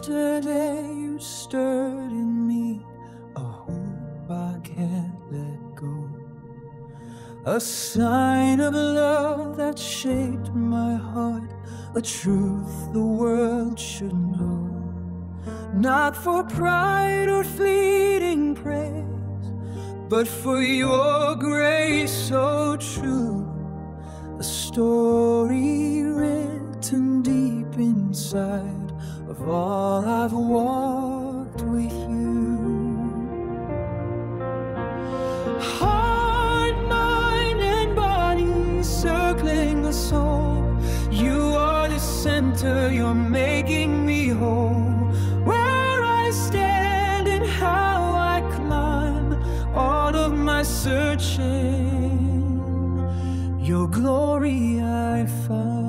Yesterday you stirred in me a hope I can't let go, a sign of love that shaped my heart, a truth the world should know. Not for pride or fleeting praise, but for your grace so true. A story written deep inside of all I've walked with you. Heart, mind, and body circling the soul. You are the center, you're making me whole. Where I stand and how I climb, all of my searching, your glory I find.